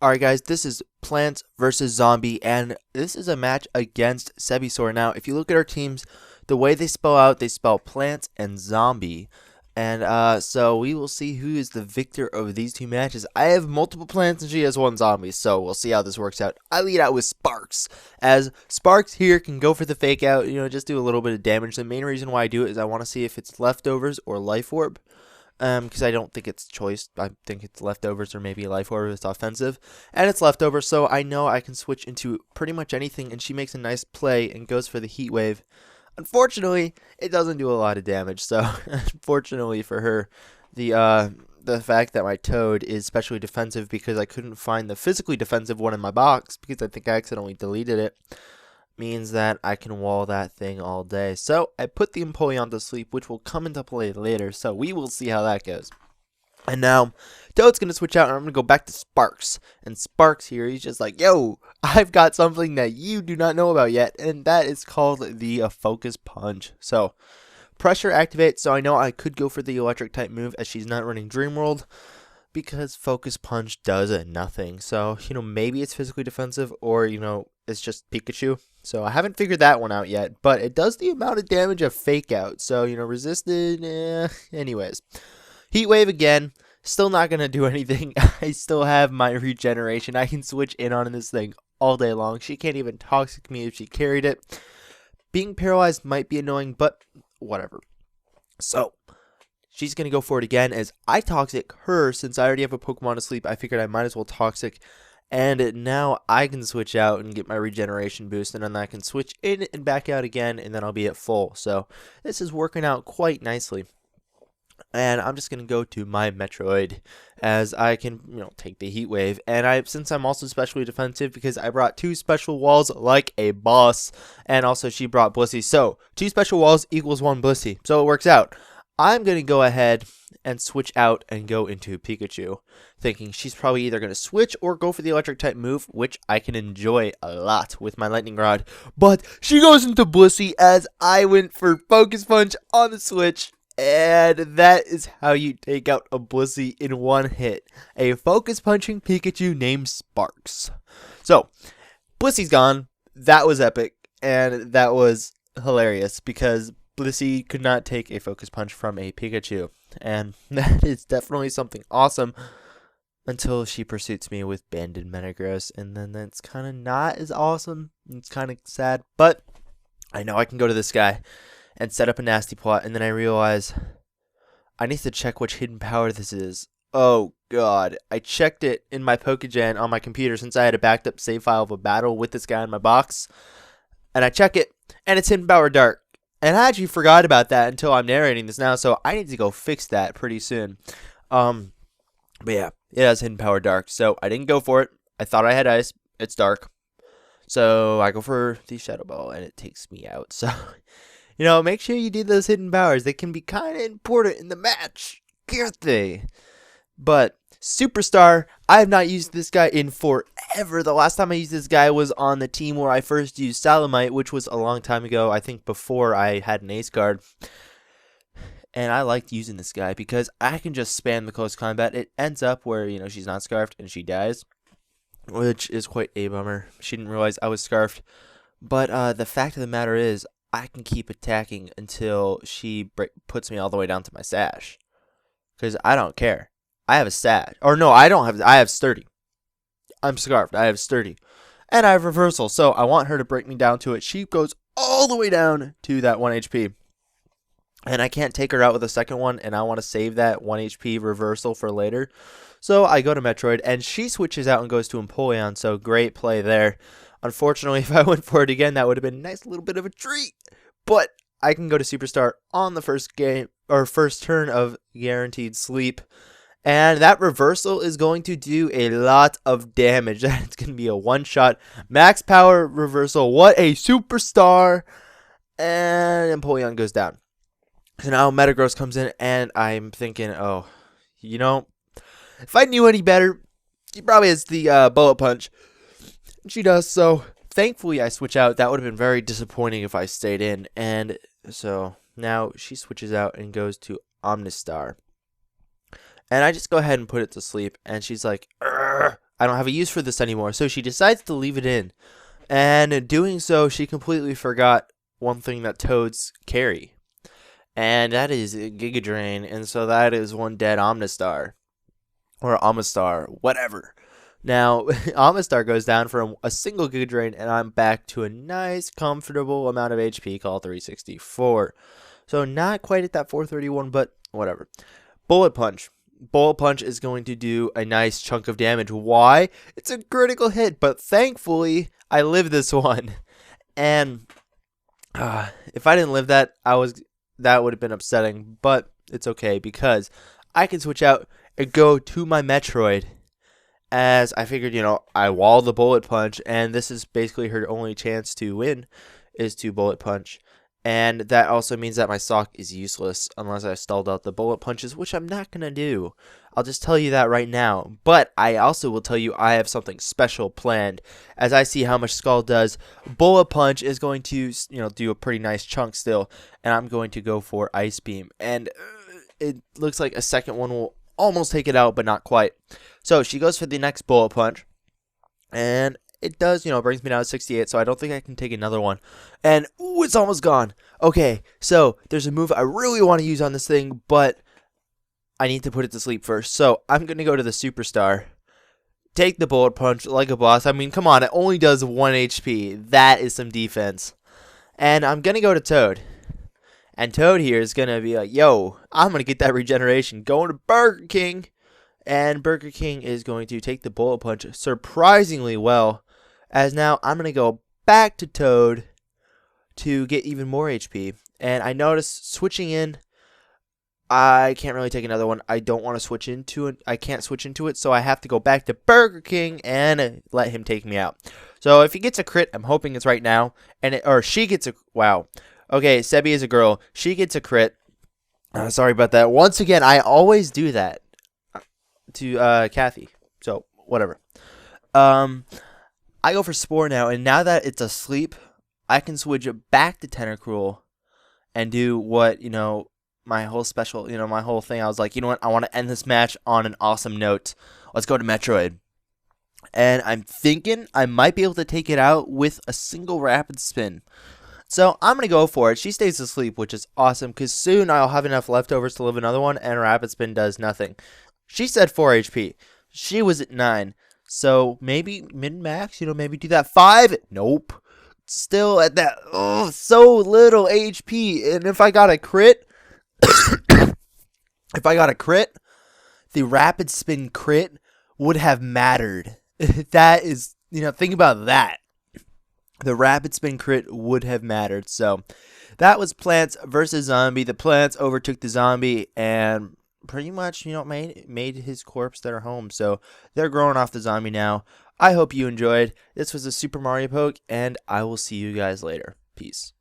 Alright guys, this is Plants versus Zombie, and this is a match against Sebbiesawrr. Now, if you look at our teams, the way they spell plants and zombie. And so we will see who is the victor of these two matches. I have multiple plants and she has one zombie, so we'll see how this works out. I lead out with Sparks, as Sparks here can go for the fake out, just do a little bit of damage. The main reason why I do it is I want to see if it's leftovers or life orb. Because I don't think it's choice. I think it's leftovers or maybe life orb. It's offensive, and it's leftovers, so I know I can switch into pretty much anything. And she makes a nice play and goes for the heat wave. Unfortunately, it doesn't do a lot of damage. So, unfortunately for her, the fact that my Toad is specially defensive because I couldn't find the physically defensive one in my box because I think I accidentally deleted it, means that I can wall that thing all day. So I put the Empoleon to sleep, which will come into play later, so we will see how that goes. And now, Toad's going to switch out, and I'm going to go back to Sparks. And Sparks here, he's just like, yo, I've got something that you do not know about yet, and that is called the Focus Punch. So, pressure activates, so I know I could go for the electric type move as she's not running Dream World, because Focus Punch does nothing. So, maybe it's physically defensive, or, it's just Pikachu. So, I haven't figured that one out yet, but it does the amount of damage of Fake Out. So, resisted, anyways. Heat Wave again, still not going to do anything. I still have my regeneration. I can switch in on this thing all day long. She can't even Toxic me if she carried it. Being paralyzed might be annoying, but whatever. So, she's going to go for it again as I Toxic her. Since I already have a Pokemon asleep, I figured I might as well Toxic. And now I can switch out and get my regeneration boost. And then I can switch in and back out again. And then I'll be at full. So this is working out quite nicely. And I'm just going to go to my Metroid as I can, take the Heat Wave. And since I'm also specially defensive because I brought two special walls like a boss. And also she brought Blissey. So 2 special walls equals 1 Blissey. So it works out. I'm going to go ahead and switch out and go into Pikachu, thinking she's probably either going to switch or go for the electric type move, which I can enjoy a lot with my lightning rod. But she goes into Blissey as I went for Focus Punch on the switch, and that is how you take out a Blissey in one hit. A focus punching Pikachu named Sparks. So, Blissey's gone. That was epic, and that was hilarious because Blissey could not take a focus punch from a Pikachu, and that is definitely something awesome until she pursues me with Banded Metagross, and then that's kind of not as awesome. It's kind of sad, but I know I can go to this guy and set up a nasty plot, and then I realize I need to check which hidden power this is. Oh god, I checked it in my Pokegen on my computer since I had a backed up save file of a battle with this guy in my box, and I check it, and it's hidden power dark. And I actually forgot about that until I'm narrating this now, so I need to go fix that pretty soon. But yeah, it has hidden power dark, so I didn't go for it. I thought I had ice. It's dark. So I go for the Shadow Ball, and it takes me out. So, make sure you do those hidden powers. They can be kind of important in the match, can't they? But Superstar, I have not used this guy in forever. The last time I used this guy was on the team where I first used Salamite, which was a long time ago, I think before I had an ace card. And I liked using this guy because I can just spam the close combat. It ends up where, she's not scarfed and she dies, which is quite a bummer. She didn't realize I was scarfed. But the fact of the matter is, I can keep attacking until she puts me all the way down to my sash. Because I don't care. I have a sash. Or no, I don't have. I have sturdy. I'm scarfed. I have sturdy. And I have reversal. So I want her to break me down to it. She goes all the way down to that 1 HP. And I can't take her out with a second one. And I want to save that 1 HP reversal for later. So I go to Metroid. And she switches out and goes to Empoleon. So great play there. Unfortunately, if I went for it again, that would have been a nice little bit of a treat. But I can go to Superstar on the first game or first turn of Guaranteed Sleep. And that reversal is going to do a lot of damage. It's going to be a one-shot max power reversal. What a superstar. And Empoleon goes down. So now Metagross comes in, and I'm thinking, oh, if I knew any better, he probably has the bullet punch. She does, so thankfully I switch out. That would have been very disappointing if I stayed in. And so now she switches out and goes to Omnistar. And I just go ahead and put it to sleep. And she's like, I don't have a use for this anymore. So she decides to leave it in. And in doing so, she completely forgot one thing that Toads carry. And that is Giga Drain. And so that is one dead Omnistar. Or Amistar, whatever. Now, Amistar goes down from a single Giga Drain, and I'm back to a nice, comfortable amount of HP called 364. So not quite at that 431, but whatever. Bullet Punch. Bullet Punch is going to do a nice chunk of damage. Why? It's a critical hit, but thankfully, I live this one. And if I didn't live that, that would have been upsetting, but it's okay because I can switch out and go to my Metroid. As I figured, I wall the Bullet Punch, and this is basically her only chance to win, is to Bullet Punch. And that also means that my Sock is useless unless I stalled out the Bullet Punches, which I'm not going to do. I'll just tell you that right now. But I also will tell you I have something special planned. As I see how much Skull does, Bullet Punch is going to, do a pretty nice chunk still. And I'm going to go for Ice Beam. And it looks like a second one will almost take it out, but not quite. So she goes for the next Bullet Punch. And it does, brings me down to 68, so I don't think I can take another one. And, ooh, it's almost gone. Okay, so there's a move I really want to use on this thing, but I need to put it to sleep first. So I'm going to go to the Superstar, take the Bullet Punch like a boss. I mean, come on, it only does 1 HP. That is some defense. And I'm going to go to Toad. And Toad here is going to be like, yo, I'm going to get that regeneration. Going to Burger King. And Burger King is going to take the Bullet Punch surprisingly well. As now I'm going to go back to Toad to get even more HP. And I noticed switching in, I can't really take another one. I don't want to switch into it. I can't switch into it, so I have to go back to Burger King and let him take me out. So if he gets a crit, I'm hoping it's right now. Or she gets a, wow. Okay, Sebby is a girl. She gets a crit. Sorry about that. Once again, I always do that to Kathy. So, whatever. I go for Spore now, and now that it's asleep, I can switch it back to Tentacruel and do what, my whole special, my whole thing. I was like, you know what? I want to end this match on an awesome note. Let's go to Metroid. And I'm thinking I might be able to take it out with a single Rapid Spin. So I'm going to go for it. She stays asleep, which is awesome, because soon I'll have enough leftovers to live another one, and Rapid Spin does nothing. She said 4 HP. She was at 9. So maybe min-max, maybe do that 5. Nope. Still at that, so little HP. And if I got a crit, the Rapid Spin crit would have mattered. That is, think about that. The Rapid Spin crit would have mattered. So that was Plants versus Zombie. The Plants overtook the Zombie and pretty much, made his corpse their home. So they're growing off the Zombie now. I hope you enjoyed. This was a Super Mario Poke, and I will see you guys later. Peace.